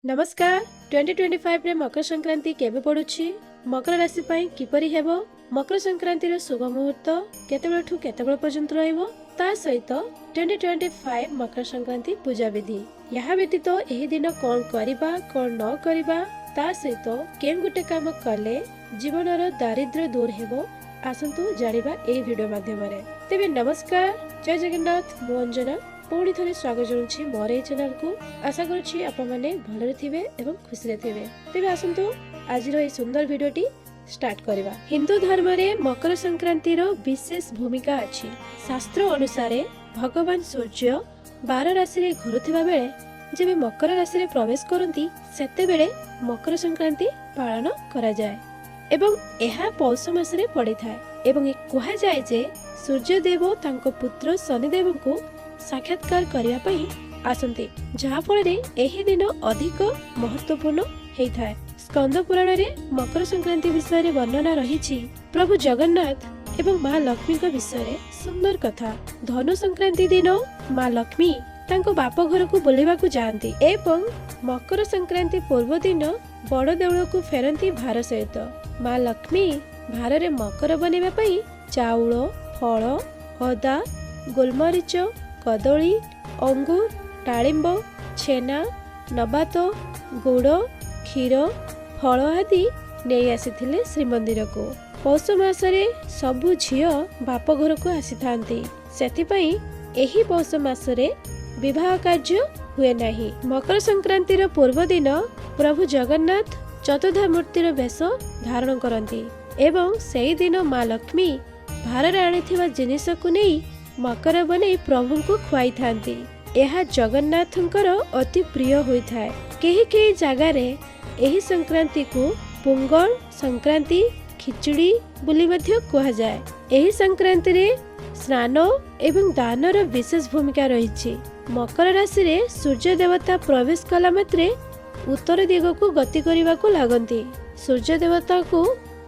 नमस्कार 2025 रे मकर संक्रांति केबे पड़ुछि मकर राशि पई किपरि हेबो मकर संक्रांति रो शुभ मुहूर्त केतेबेठु केतेबेल पर्यंत रहइबो ता सहित 2025 मकर संक्रांति पूजा विधि यहा व्यतीत एही दिन कोन करिबा कोन न करिबा ता सहित केन गुटे काम कले जीवन रो दारिद्र्य दूर हेबो आसंतु जानिबा ए वीडियो माध्यम रे। तेबे नमस्कार जय जगन्नाथ मु अंजना पुणी थे स्वागत जनाऊँ मोर ये चैनल को। आशा करुँची आपण मैंने भलरे थिबे एवं खुशी थे। तेबे आसंतु आज ये सुंदर वीडियोटी स्टार्ट करवा। हिंदू धर्म रे मकर संक्रांति रो विशेष भूमिका अछि। शास्त्र अनुसार भगवान सूर्य 12 राशि रे घुरुथिबा बेले जेबे मकर राशि रे प्रवेश करती सेते बेले मकर संक्रांति पालन करा जाय एवं एहा पौष मास रे पड़ी थाए एवं कहा जाय जे सूर्य देव तांको पुत्र शनिदेव को साक्षात्कार करिया पई आसंती जहा फल रे एही दिन अधिक महत्वपूर्ण हेइथाय। स्कंद पुराण रे मकर संक्रांति विषय रे वर्णना रहिछि। प्रभु जगन्नाथ एवं मां लक्ष्मी का विषय रे सुंदर कथा। धनु संक्रांति दिन मां लक्ष्मी तांको बाप घर को बुलेवा को जाती एवं मकर संक्रांति पूर्व दिन बड़ देउळ को फेरंती भार सहित। मां लक्ष्मी भार रे मकर बनेबा पई चाउळ फळ अदा गोलमरीच कदली अंगूर डालिंब छेना नबात गुड़ क्षीर फल आदि नहीं आसीथिले श्रीमंदिर को। पौष मासरे सबु झियो बाप घर को आसी थांती सेथिपई एही पौष मासरे विवाह कार्य हुए नाही। मकर संक्रांति रो पूर्व दिन प्रभु जगन्नाथ चतुर्धा मूर्तिर वेश धारण करती एवं सेही दिन मां लक्ष्मी भार आनिथिबा जिनिस को नहीं मकर बने प्रभु को खुआई थांती। यह जगन्नाथंकर अति प्रिय होइथाय। केही केही जगह रे एही संक्रांति को पोंगल संक्रांति खिचड़ी बोली मध्य कहा जाए। एही संक्रांति रे स्नान एवं दानर विशेष भूमिका रही। मकर राशि रे सूर्य देवता प्रवेश कला मात्रे उत्तर दिग को गति करने को लगती। सूर्य देवता को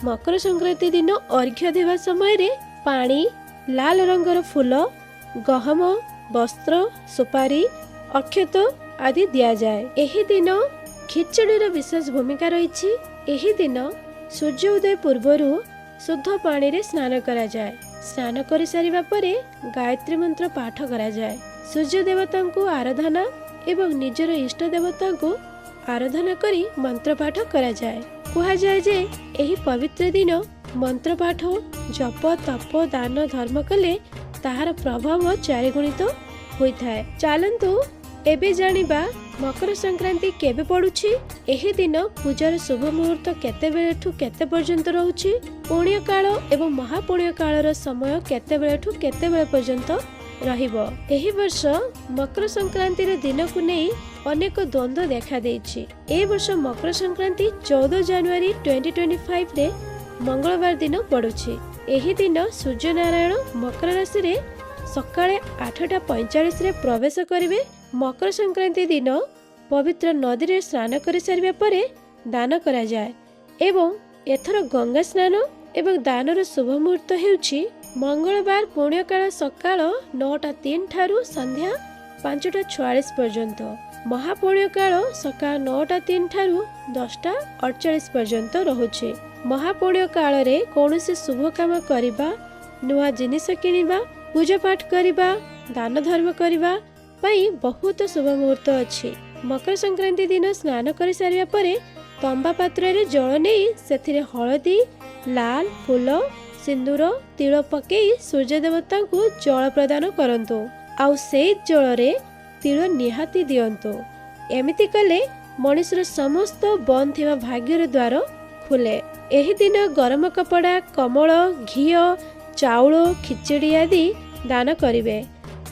मकर संक्रांति दिन अर्घ्य देवा समय रे पानी लाल रंगर फूल गहम वस्त्र सुपारी अक्षत आदि दिया जाए। एही दिन खिचड़ी विशेष भूमिका रही। एही दिन सूर्य उदय पूर्वरु शुद्ध पानी रे स्नान करा जाए। स्नान कर सारिबा परे गायत्री मंत्र पाठ करा जाए। सूर्य देवता को आराधना एवं निजर इष्ट देवता को आराधना करी मंत्र पाठ करा जाए। कहा जाए जे एही पवित्र दिन मंत्र पाठ जप तप दान धर्म कले ताहार प्रभाव चारिगुणित होइथाय। चलंतु एबे जानिबा मकर संक्रांति केबे पड़ुछि। एही दिन पूजार शुभ मुहूर्त केते बेलेठु केते पर्यंत रहउछि। पुण्य काल एवं महापुण्य कालर समय केते बेलेठु केते बेले पर्यंत रहिबो। एही वर्ष मकर संक्रांति रे दिन को नै अनेक द्वंद्व देखा देछि। ए वर्ष मकर संक्रांति 14 जनवरी 2025 रे मंगलवार दिन पड़ुछि। एही दिन सूर्य नारायण मकर राशि रे सकाळे 8:45 रे प्रवेश करिवे। मकर संक्रांति दिन पवित्र नदी रे स्नान करि सारिबा परे दान करा जाय एवं एथर गंगा स्नान एवं दानर शुभ मुहूर्त हेउछि मंगलवार पुण्यकाल सकाळ 9:03 ठारू संध्या 5:46 पर्यंत। महापुण्यकाल सकाळ 9:03 ठारू 10:48 पर्यंत रहुछि। महापुण्य काल रे कौनसी शुभ काम करिबा नुआ जिनिस किनिबा पूजा पाठ करिबा दान धर्म करिबा पई बहुत शुभ मुहूर्त अछि। मकर संक्रांति दिन स्नान करि सारिया परे तंबा पात्र रे जल नेई सेथिरे हळदी लाल फूल सिंदूर तिल पकेई सूर्य देवता को जल प्रदान करंतो आउ सेई जल रे तिल निहाती दियंतो। एमिति कले मनुष्यर समस्त बंद थिबा भाग्यर द्वार खुले। एही दिन गरम कपड़ा कमल घी चाउल खिचड़ी आदि दान करिवे।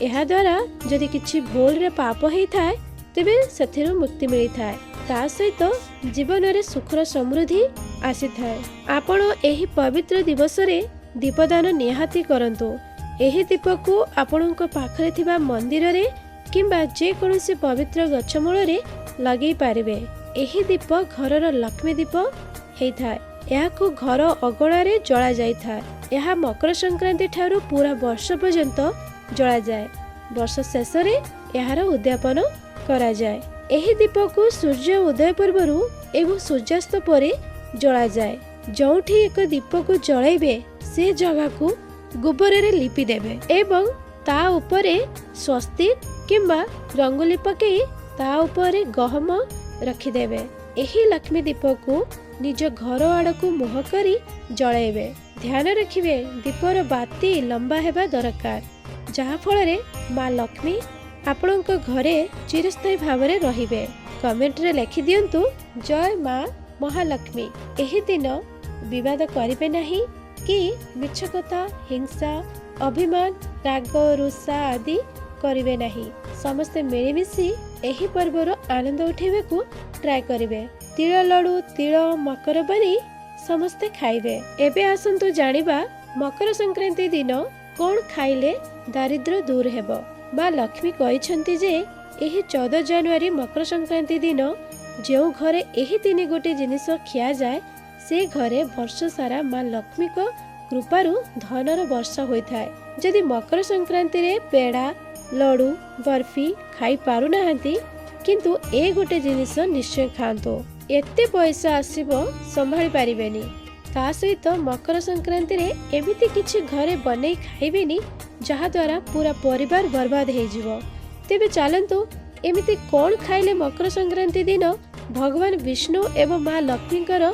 एहा द्वारा जदि किछि भूल रे पाप हेइ थाए तेबे सेथिरो मुक्ति मिली थाए। ता सहित जीवन रे सुखर समृद्धि आसी थाए। आपण एही पवित्र दिवस रे दीपदान निहाती करंतो। एही दीप को आपणक पाखरे थिबा मंदिर रे किंबा जे कोनोसी पवित्र गछ मूल रे लगेई पारिबे। एही दीप घरर लक्ष्मी दीप हेइ थाए। यह को घर अगणा रे जला जाय था। यह मकर संक्रांति ठारू पूरा वर्ष पर्यंत जला जाए। वर्ष शेष रे यार उद्यापन करा जाए। ଏହି ଦୀପକୁ ସୂର୍ଯ୍ୟ ଉଦୟ ପୂର୍ବରୁ ଏବଂ ସୂର୍ଯ୍ୟାସ୍ତ ପରେ ଜଳାଯାଏ। ଯେଉଁଠି ଏକ ଦୀପକୁ ଜଳାଇବେ ସେ ଜାଗାକୁ ଗୋବରରେ ଲିପି ଦେବେ ଏବଂ ତା ଉପରେ ସ୍ୱସ୍ତିକ କିମ୍ବା ରଙ୍ଗୋଲି ପକାଇ ତା ଉପରେ ଗହମ ରଖିଦେବେ। ଏହି ଲକ୍ଷ୍ମୀ ଦୀପକୁ ନିଜ ଘର ଆଡ଼କୁ ମୁହଁ କରି ଜଳାଇବେ। ଧ୍ୟାନ ରଖିବେ ଦୀପର ବାତି ଲମ୍ବା ହେବା ଦରକାର, ଯାହାଫଳରେ ମା ଲକ୍ଷ୍ମୀ ଆପଣଙ୍କ ଘରେ ଚିରସ୍ଥାୟୀ ଭାବରେ ରହିବେ। କମେଣ୍ଟରେ ଲେଖିଦିଅନ୍ତୁ ଜୟ ମା ମହାଲକ୍ଷ୍ମୀ। ଏହି ଦିନ ବିବାଦ କରିବେ ନାହିଁ କି ମିଛ କଥା, ହିଂସା, ଅଭିମାନ, ରାଗ, ରୁଷା ଆଦି କରିବେ ନାହିଁ। ସମସ୍ତେ ମିଳିମିଶି ଏହି ପର୍ବର ଆନନ୍ଦ ଉଠାଇବାକୁ ଟ୍ରାଏ କରିବେ। ତିଳ ଲଡୁ, ତିଳ ମକର ବନେଇ ସମସ୍ତେ ଖାଇବେ। ଏବେ ଆସନ୍ତୁ ଜାଣିବା ମକର ସଂକ୍ରାନ୍ତି ଦିନ କଣ ଖାଇଲେ ଦାରିଦ୍ର୍ୟ ଦୂର ହେବ। ମା ଲକ୍ଷ୍ମୀ କହିଛନ୍ତି ଯେ ଏହି 14 ଜାନୁଆରୀ ମକର ସଂକ୍ରାନ୍ତି ଦିନ ଯେଉଁ ଘରେ ଏହି 3 ଗୋଟି ଜିନିଷ ଖିଆଯାଏ ସେ ଘରେ ବର୍ଷ ସାରା ମା ଲକ୍ଷ୍ମୀଙ୍କ କୃପାରୁ ଧନର ବର୍ଷା ହୋଇଥାଏ। ଯଦି ମକର ସଂକ୍ରାନ୍ତିରେ ପେଡ଼ା, ଲଡୁ, ବର୍ଫି ଖାଇ ପାରୁନାହାନ୍ତି କିନ୍ତୁ ଏ ଗୋଟେ ଜିନିଷ ନିଶ୍ଚୟ ଖାଆନ୍ତୁ। ଏତେ ପଇସା ଆସିବ ସମ୍ଭାଳି ପାରିବେନି। ତା ସହିତ ମକର ସଂକ୍ରାନ୍ତିରେ ଏମିତି କିଛି ଘରେ ବନେଇ ଖାଇବେନି ଯାହାଦ୍ୱାରା ପୁରା ପରିବାର ବର୍ବାଦ ହେଇଯିବ। ତେବେ ଚାଲନ୍ତୁ ଏମିତି କଣ ଖାଇଲେ ମକର ସଂକ୍ରାନ୍ତି ଦିନ ଭଗବାନ ବିଷ୍ଣୁ ଏବଂ ମା ଲକ୍ଷ୍ମୀଙ୍କର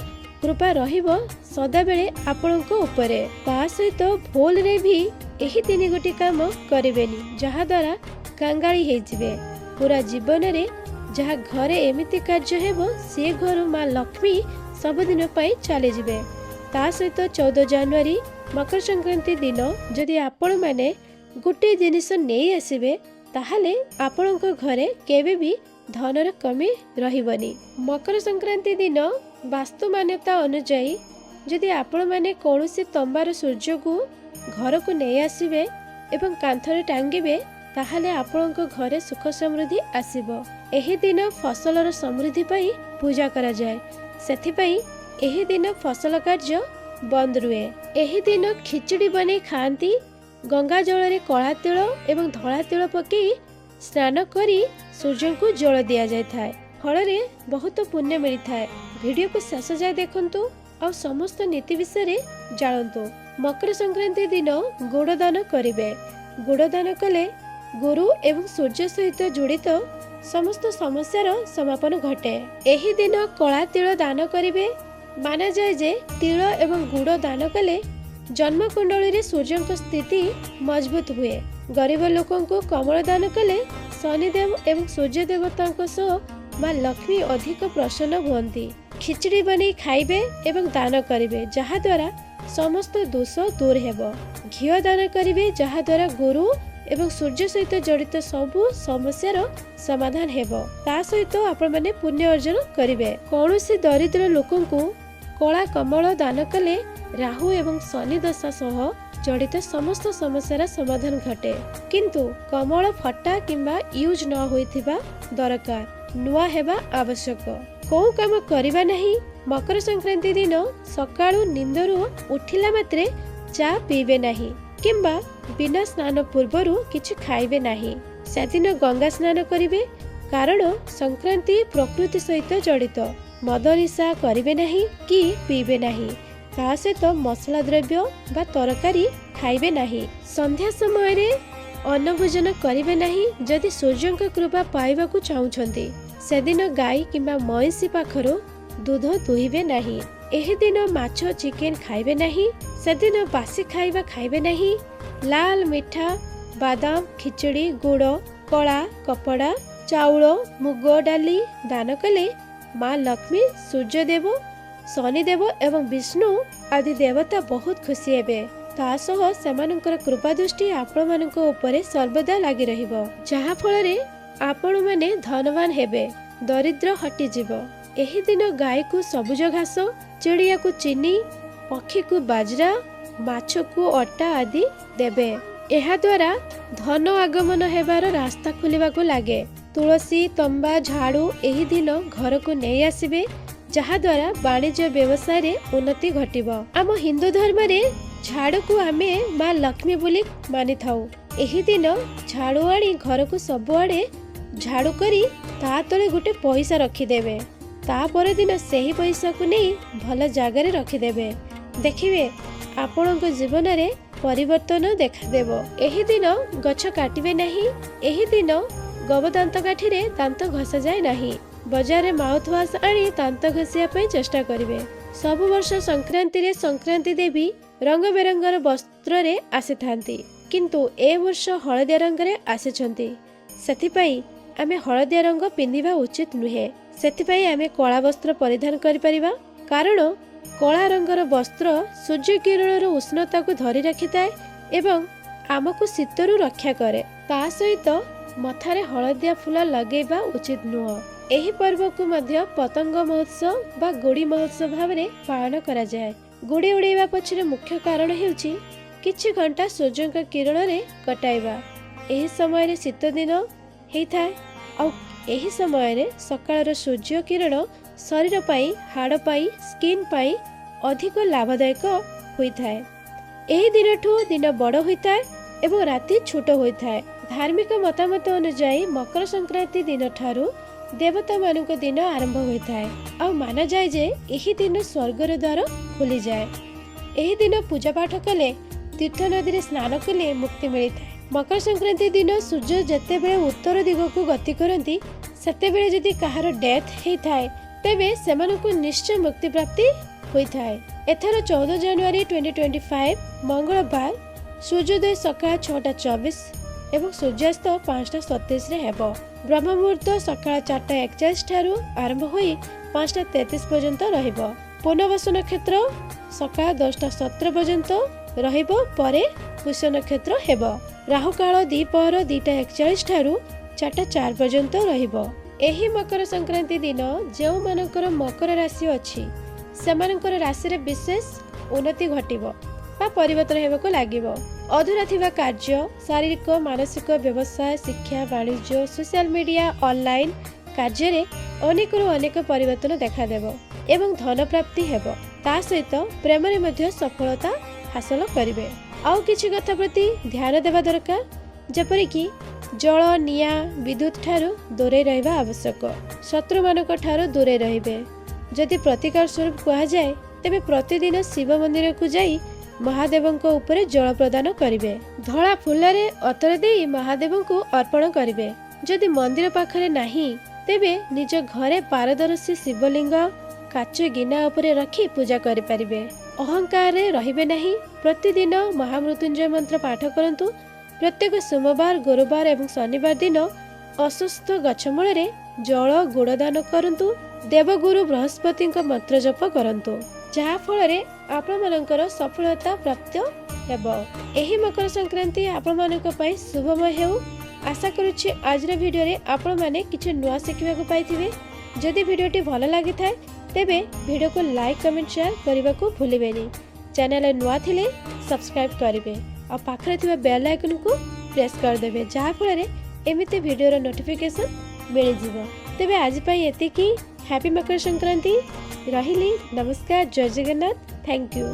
କୃପା ରହିବ ସଦାବେଳେ ଆପଣଙ୍କ ଉପରେ। ତା ସହିତ ଭୁଲରେ ବି ଏହି 3 ଗୋଟି କାମ କରିବେନି ଯାହାଦ୍ୱାରା କାଙ୍ଗାଳି ହେଇଯିବେ। ପୁରା ଜୀବନରେ ଯାହା ଘରେ ଏମିତି କାର୍ଯ୍ୟ ହେବ ସେ ଘରୁ ମା ଲକ୍ଷ୍ମୀ ସବୁଦିନ ପାଇଁ ଚାଲିଯିବେ। ତା ସହିତ 14 ଜାନୁଆରୀ ମକର ସଂକ୍ରାନ୍ତି ଦିନ ଯଦି ଆପଣମାନେ ଗୋଟିଏ ଜିନିଷ ନେଇ ଆସିବେ ତାହେଲେ ଆପଣଙ୍କ ଘରେ କେବେ ବି ଧନର କମି ରହିବନି। ମକର ସଂକ୍ରାନ୍ତି ଦିନ ବାସ୍ତୁ ମାନ୍ୟତା ଅନୁଯାୟୀ ଯଦି ଆପଣମାନେ କୌଣସି ତମ୍ବାର ସୂର୍ଯ୍ୟକୁ ଘରକୁ ନେଇ ଆସିବେ ଏବଂ କାନ୍ଥରେ ଟାଙ୍ଗିବେ ତାହେଲେ ଆପଣଙ୍କ ଘରେ ସୁଖ ସମୃଦ୍ଧି ଆସିବ। ଏହି ଦିନ ଫସଲର ସମୃଦ୍ଧି ପାଇଁ ପୂଜା କରାଯାଏ, ସେଥିପାଇଁ ଏହି ଦିନ ଫସଲ କାର୍ଯ୍ୟ ବନ୍ଦ ରୁହେ। ଏହି ଦିନ ଖିଚୁଡ଼ି ବନେଇ ଖାଆନ୍ତି। ଗଙ୍ଗା ଜଳରେ କଳା ତିଳ ଏବଂ ଧଳା ତିଳ ପକାଇ ସ୍ନାନ କରି ସୂର୍ଯ୍ୟଙ୍କୁ ଜଳ ଦିଆଯାଇଥାଏ, ଫଳରେ ବହୁତ ପୁଣ୍ୟ ମିଳିଥାଏ। ଭିଡ଼ିଓକୁ ଶେଷ ଯାଏ ଦେଖନ୍ତୁ ଆଉ ସମସ୍ତ ନୀତି ବିଷୟରେ ଜାଣନ୍ତୁ। ମକର ସଂକ୍ରାନ୍ତି ଦିନ ଗୁଡ଼ ଦାନ କରିବେ। ଗୁଡ଼ ଦାନ କଲେ ଗୁରୁ ଏବଂ ସୂର୍ଯ୍ୟ ସହିତ ଜଡ଼ିତ ସମସ୍ତ ସମସ୍ୟାର ସମାପନ ଘଟେ। ଏହି ଦିନ କଳା ତିଳ ଦାନ କରିବେ। ମାନାଯାଏ ଯେ ତିଳ ଏବଂ ଗୁଡ଼ ଦାନ କଲେ ଜନ୍ମକୁଣ୍ଡଳୀରେ ସୂର୍ଯ୍ୟଙ୍କ ସ୍ଥିତି ମଜବୁତ ହୁଏ। ଗରିବ ଲୋକଙ୍କୁ କମଳ ଦାନ କଲେ ଶନିଦେବ ଏବଂ ସୂର୍ଯ୍ୟ ଦେବତାଙ୍କ ସହ ମା ଲକ୍ଷ୍ମୀ ଅଧିକ ପ୍ରସନ୍ନ ହୁଅନ୍ତି। ଖିଚୁଡ଼ି ବନେଇ ଖାଇବେ ଏବଂ ଦାନ କରିବେ ଯାହାଦ୍ୱାରା ସମସ୍ତ ଦୋଷ ଦୂର ହେବ। ଘିଅ ଦାନ କରିବେ ଯାହାଦ୍ୱାରା ଗୁରୁ ଏବଂ ସୂର୍ଯ୍ୟ ସହିତ ଜଡ଼ିତ ସବୁ ସମସ୍ୟାର ସମାଧାନ ହେବ। ତା ସହିତ ଆପଣମାନେ ପୁଣ୍ୟ ଅର୍ଜନ କରିବେ। କୌଣସି ଦରିଦ୍ର ଲୋକଙ୍କୁ କଳା କମଳ ଦାନ କଲେ ରାହୁ ଏବଂ ଶନି ଦଶା ସହ ଜଡ଼ିତ ସମସ୍ତ ସମସ୍ୟାର ସମାଧାନ ଘଟେ। କିନ୍ତୁ କମଳ ଫଟା କିମ୍ବା ୟୁଜ ନ ହୋଇଥିବା ଦରକାର, ନୂଆ ହେବା ଆବଶ୍ୟକ। କୋଉ କାମ କରିବା ନାହିଁ। ମକର ସଂକ୍ରାନ୍ତି ଦିନ ସକାଳୁ ନିନ୍ଦରୁ ଉଠିଲା ମାତ୍ରେ ଚା ପିଇବେ ନାହିଁ କିମ୍ବା ବିନା ସ୍ନାନ ପୂର୍ବରୁ କିଛି ଖାଇବେ ନାହିଁ। ସେଦିନ ଗଙ୍ଗା ସ୍ନାନ କରିବେ କାରଣ ସଂକ୍ରାନ୍ତି ପ୍ରକୃତି ସହିତ ଜଡ଼ିତ। ମଦ ନିଶା କରିବେ ନାହିଁ କି ପିଇବେ ନାହିଁ। ତା ସହିତ ମସଲା ଦ୍ରବ୍ୟ ବା ତରକାରୀ ଖାଇବେ ନାହିଁ। ସନ୍ଧ୍ୟା ସମୟରେ ଅନ୍ନ ଭୋଜନ କରିବେ ନାହିଁ। ଯଦି ସୂର୍ଯ୍ୟଙ୍କ କୃପା ପାଇବାକୁ ଚାହୁଁଛନ୍ତି ସେଦିନ ଗାଈ କିମ୍ବା ମଇଁଷି ପାଖରୁ ଦୁଧ ଦୁହିବେ ନାହିଁ। ଏହି ଦିନ ମାଛ ଚିକେନ ଖାଇବେ ନାହିଁ। ସେଦିନ ବାସି ଖାଇବା ଖାଇବେ ନାହିଁ। ଲାଲ ମିଠା, ବାଦାମ, ଖିଚୁଡ଼ି, ଗୁଡ଼, କଳା କପଡ଼ା, ଚାଉଳ, ମୁଗ ଡାଲି ଦାନ କଲେ ମା ଲକ୍ଷ୍ମୀ, ସୂର୍ଯ୍ୟଦେବ, ଶନିଦେବ ଏବଂ ବିଷ୍ଣୁ ଆଦି ଦେବତା ବହୁତ ଖୁସି ହେବେ। ତା ସହ ସେମାନଙ୍କର କୃପା ଦୃଷ୍ଟି ଆପଣମାନଙ୍କ ଉପରେ ସର୍ବଦା ଲାଗି ରହିବ, ଯାହା ଫଳରେ ଆପଣମାନେ ଧନବାନ ହେବେ, ଦରିଦ୍ର ହଟିଯିବ। ଏହି ଦିନ ଗାଈକୁ ସବୁଜ ଘାସ, ଚିଡ଼ିଆକୁ ଚିନି, ପକ୍ଷୀକୁ ବାଜରା, ମାଛକୁ ଅଟା ଆଦି ଦେବେ। ଏହା ଦ୍ୱାରା ଧନ ଆଗମନ ହେବାର ରାସ୍ତା ଖୋଲିବାକୁ ଲାଗେ। ତୁଳସୀ, ତମ୍ବା, ଝାଡୁ ଏହି ଦିନ ଘରକୁ ନେଇ ଆସିବେ ଯାହାଦ୍ୱାରା ବାଣିଜ୍ୟ ବ୍ୟବସାୟରେ ଉନ୍ନତି ଘଟିବ। ଆମ ହିନ୍ଦୁ ଧର୍ମରେ ଝାଡୁକୁ ଆମେ ମା ଲକ୍ଷ୍ମୀ ବୋଲି ମାନିଥାଉ। ଏହି ଦିନ ଝାଡୁ ଆଣି ଘରକୁ ସବୁଆଡେ ଝାଡୁ କରି ତା ତଳେ ଗୋଟେ ପଇସା ରଖିଦେବେ। ତାपर दिन ସେହି पैसा को नहीं भल जगार रखिदेवे। देखिए आपणक जीवन में परिवर्तन देखादेव। एही दिन गछ काटिबे नहीं। एही दिन गवदांत काठी रे दांत घसा जाए नहीं। बजार में माउथ वाश आनी दांत घसिया पई चेष्टा करिवे। सब वर्ष संक्रांति रे संक्रांति देवी रंग बेरंगर वस्त्र रे आसी थांती, किंतु ए वर्ष हलदिया रंग रे आसीछंती। सेथिपई आमे हलदिया रंग पिंधिबा उचित नुहे। सेथिपई आमे कला वस्त्र परिधान करि परिबा, कारण कला रंगर वस्त्र सूर्य किरणर उष्णता को धरी रखिଥାଏ एवं आमको शीतरू रक्षा करे। ता सहित मथारे हलदिया फूल लगेबा उचित नुह। एही पर्व को मध्य पतंग महोत्सव बा गुड़ी महोत्सव भाव में पालन करा जाए। गुड़ी उड़ेबा पछरे मुख्य कारण हेउची किछि घंटा सूर्यक किरण रे कटाइबा। एही समय रे शीत दिन हेइथाय आ एही समय रे सकाळर सूर्य किरण शरीर पाई, हाड़ पाई, स्किन पाई अधिक लाभदायक होइथाय। एही दिनठू दिन बड़ होइथाय एवं राति छोट होइथाय। धार्मिक मतामत अनुसार मकर संक्रांति दिन ठारू देवता मानक दिन आरंभ होइथाय आ माना जाए जे एही दिन स्वर्गर द्वार खुली जाए। एही दिन पूजा पाठ कले, तीर्थ नदी रे स्नान कले मुक्ति मिलिथाय। मकर संक्रांति दिन सूर्य जेतेबेले उत्तर दिग को गति करती सेतेबेले जदि कहार डेथ हेइथाय तेबे सेमानकु निश्चय मुक्ति प्राप्ति होइथाय। एथर 14 जनवरी 2025 मंगलवार सूर्योदय सकाळ 6:24 एवं सूर्यास्त 5:37 रे हेबो। ब्रह्म मुहूर्त सकाळ 4:41 ठारू आरंभ होई 5:33 पर्यंत रहिबो। पुनर्वसु नक्षत्र सकाळ 10:17 पर्यंत रहिबो, परे पुष्य नक्षत्र हेबो। राहु काल द्विपहर 2:41 ठारू 4:04 पर्यंत रहिबो। एही मकर संक्रांति दिन जो मानकर मकर राशि अछि सेमानकर राशि रे विशेष उन्नति घटिबो बा परिवर्तन हेबाको लागिबो। अधूरा थिबा कार्य, शारीरिक, मानसिक, व्यवसाय, शिक्षा, वाणिज्य, सोशल मीडिया, ऑनलाइन कार्य रे अनेक अनेक परिवर्तन देखा देबो एवं धन प्राप्ति हेबो। ता सहित प्रेम रे मध्य सफलता हासिल करिवे। आउ किछि कथा प्रति ध्यान देबा दरकार, जेपरि कि जल, निया, विद्युत ठारू दूरे रहिबा आवश्यक। शत्रु मानक ठारू दूरे रहिबे। जदि प्रतिकार स्वरूप कहा जाए तेबे प्रतिदिन शिव मंदिर को जाई महादेवंको ऊपर जल प्रदान करिवे। धला फुलरे अतर देई महादेव को अर्पण करिवे। जदि मंदिर पाखरे नाही तेबे निज घरे पारदर्शी शिवलिंग काच गिना उपरे रखी पूजा करि परिबे। अहंकार रे रहिबे नाही। प्रतिदिन महामृत्युंजय मंत्र पाठ करंतु। प्रत्येक सोमवार, गुरुवार एवं शनिवार दिन असुस्थ गछ मूल रे जल गुड़दान करंतु। देवगुरु बृहस्पति मंत्र जप करंतु, जहा फल रे आपण मानकर सफलता प्राप्त हेबो। एही मकर संक्रांति आपण मानक पई शुभमय हेउ। आशा करूछि आज वीडियो रे आपण माने किछि नुआ शिखिबा को पाइथिबे। जदि वीडियोटी भल लागि थाए तेबे वीडियो को लाइक, कमेंट, शेयर करबा को भूलिबेनी। चैनल नुआ थिले सब्सक्राइब करिवे और पाखरे थिबा बेल आइकन को प्रेस कर देबे, जहा फल रे एमिते वीडियो रो नोटिफिकेशन मिल जिवो। तेबे आज पई एतिकी। हैप्पी मकर संक्रांति। रहिली। नमस्कार। जय जगन्नाथ। Thank you.